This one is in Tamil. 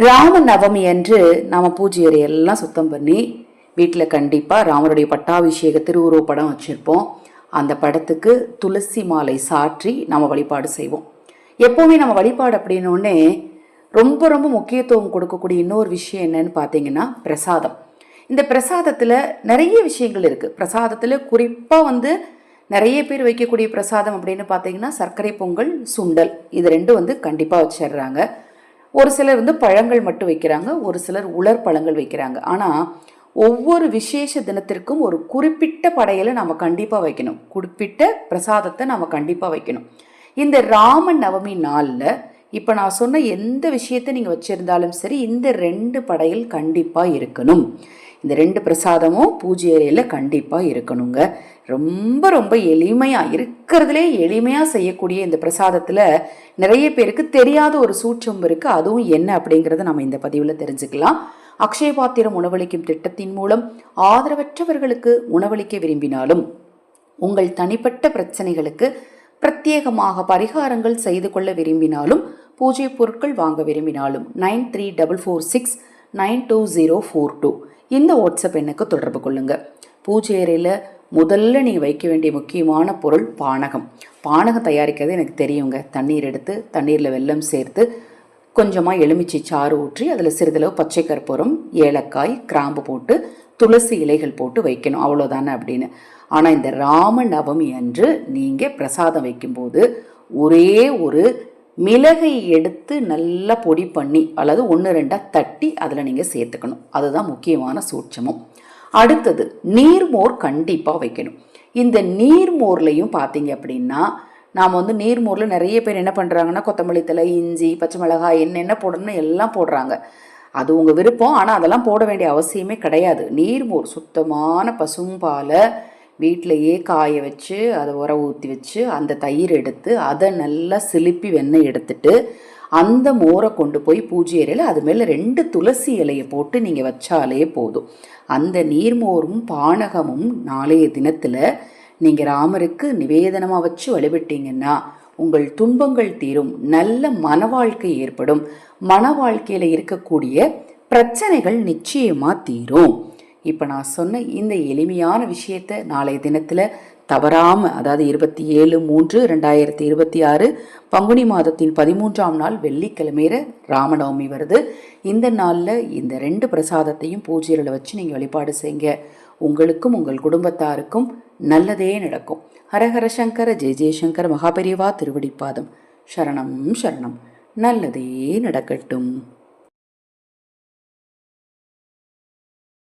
ராம நவமி அன்று நாம பூஜை அறையெல்லாம் சுத்தம் பண்ணி வீட்டில் கண்டிப்பாக ராமருடைய பட்டாபிஷேக திருவுருவ படம் வச்சுருப்போம். அந்த படத்துக்கு துளசி மாலை சாற்றி நம்ம வழிபாடு செய்வோம். எப்போவுமே நம்ம வழிபாடு அப்படின்னோடனே ரொம்ப ரொம்ப முக்கியத்துவம் கொடுக்கக்கூடிய இன்னொரு விஷயம் என்னன்னு பார்த்தீங்கன்னா பிரசாதம். இந்த பிரசாதத்தில் நிறைய விஷயங்கள் இருக்குது. பிரசாதத்தில் குறிப்பாக நிறைய பேர் வைக்கக்கூடிய பிரசாதம் அப்படின்னு பார்த்தீங்கன்னா சர்க்கரை பொங்கல், சுண்டல், இது ரெண்டும் கண்டிப்பாக வச்சிடுறாங்க. ஒரு சிலர் பழங்கள் மட்டும் வைக்கிறாங்க, ஒரு சிலர் உலர் பழங்கள் வைக்கிறாங்க. ஆனால் ஒவ்வொரு விசேஷ தினத்திற்கும் ஒரு குறிப்பிட்ட படையலை நம்ம கண்டிப்பாக வைக்கணும், குறிப்பிட்ட பிரசாதத்தை நம்ம கண்டிப்பாக வைக்கணும். இந்த ராம நவமி நாளில் இப்போ நான் சொன்ன எந்த விஷயத்தை நீங்கள் வச்சுருந்தாலும் சரி, இந்த 2 படையல் கண்டிப்பாக இருக்கணும். இந்த 2 பிரசாதமும் பூஜை அறையில் கண்டிப்பாக இருக்கணுங்க. ரொம்ப ரொம்ப எளிமையாக இருக்கிறதுலே எளிமையாக செய்யக்கூடிய இந்த பிரசாதத்தில் நிறைய பேருக்கு தெரியாத ஒரு சூட்சம் இருக்குது. அதுவும் என்ன அப்படிங்கிறத நம்ம இந்த பதிவில் தெரிஞ்சுக்கலாம். அக்ஷய பாத்திரம் உணவளிக்கும் திட்டத்தின் மூலம் ஆதரவற்றவர்களுக்கு உணவளிக்க விரும்பினாலும், உங்கள் தனிப்பட்ட பிரச்சனைகளுக்கு பிரத்யேகமாக பரிகாரங்கள் செய்து கொள்ள விரும்பினாலும், பூஜை பொருட்கள் வாங்க விரும்பினாலும் 9366920042 இந்த வாட்ஸ்அப் எண்ணுக்கு தொடர்பு கொள்ளுங்க. பூஜை அறையில் முதல்ல நீங்கள் வைக்க வேண்டிய முக்கியமான பொருள் பானகம். பானகம் தயாரிக்கிறது எனக்கு தெரியுங்க. தண்ணீர் எடுத்து தண்ணீரில் வெல்லம் சேர்த்து கொஞ்சமாக எலுமிச்சை சாறு ஊற்றி அதில் சிறிதளவு பச்சை கற்பூரம், ஏலக்காய், கிராம்பு போட்டு துளசி இலைகள் போட்டு வைக்கணும், அவ்வளோதானே அப்படின்னு. ஆனால் இந்த ராம நவமி அன்று நீங்கள் பிரசாதம் வைக்கும்போது ஒரே ஒரு மிளகை எடுத்து நல்லா பொடி பண்ணி அல்லது 1-2 தட்டி அதில் நீங்கள் சேர்த்துக்கணும். அதுதான் முக்கியமான சூட்சமும். அடுத்தது நீர்மோர் கண்டிப்பாக வைக்கணும். இந்த நீர்மோர்லையும் பார்த்தீங்க அப்படின்னா நாம் நீர்மோரில் நிறைய பேர் என்ன பண்ணுறாங்கன்னா கொத்தமல்லி தழை, இஞ்சி, பச்சை மிளகாய், என்னென்ன போடணும்னு எல்லாம் போடுறாங்க. அது உங்கள் விருப்பம். ஆனால் அதெல்லாம் போட வேண்டிய அவசியமே கிடையாது. நீர்மோர் சுத்தமான பசும்பாலை வீட்டிலையே காய வச்சு அதை ஊற்றி வச்சு அந்த தயிர் எடுத்து அதை நல்லா சிலுப்பி வெண்ணெய் எடுத்துட்டு அந்த மோரை கொண்டு போய் பூஜை அறையில் அது மேலே 2 துளசி இலையை போட்டு நீங்கள் வச்சாலே போதும். அந்த நீர்மோரும் பானகமும் நாளைய தினத்தில் நீங்கள் ராமருக்கு நிவேதனமாக வச்சு வழிபட்டீங்கன்னா உங்கள் துன்பங்கள் தீரும், நல்ல மன வாழ்க்கை ஏற்படும், மன வாழ்க்கையில் இருக்கக்கூடிய பிரச்சனைகள் நிச்சயமாக தீரும். இப்போ நான் சொன்ன இந்த எளிமையான விஷயத்தை நாளைய தினத்தில் தவறாமல், அதாவது 27/3/2026 பங்குனி மாதத்தின் 13ஆம் நாள் வெள்ளிக்கிழமையில ராமநவமி வருது. இந்த நாளில் இந்த 2 பிரசாதத்தையும் பூஜையில் வச்சு நீங்கள் வழிபாடு செய்யுங்க. உங்களுக்கும் உங்கள் குடும்பத்தாருக்கும் நல்லதே நடக்கும். ஹரஹர சங்கர ஜெய ஜெயசங்கர மகாபெரிவா திருவடிப்பாதம். சரணம் சரணம். நல்லதே நடக்கட்டும்.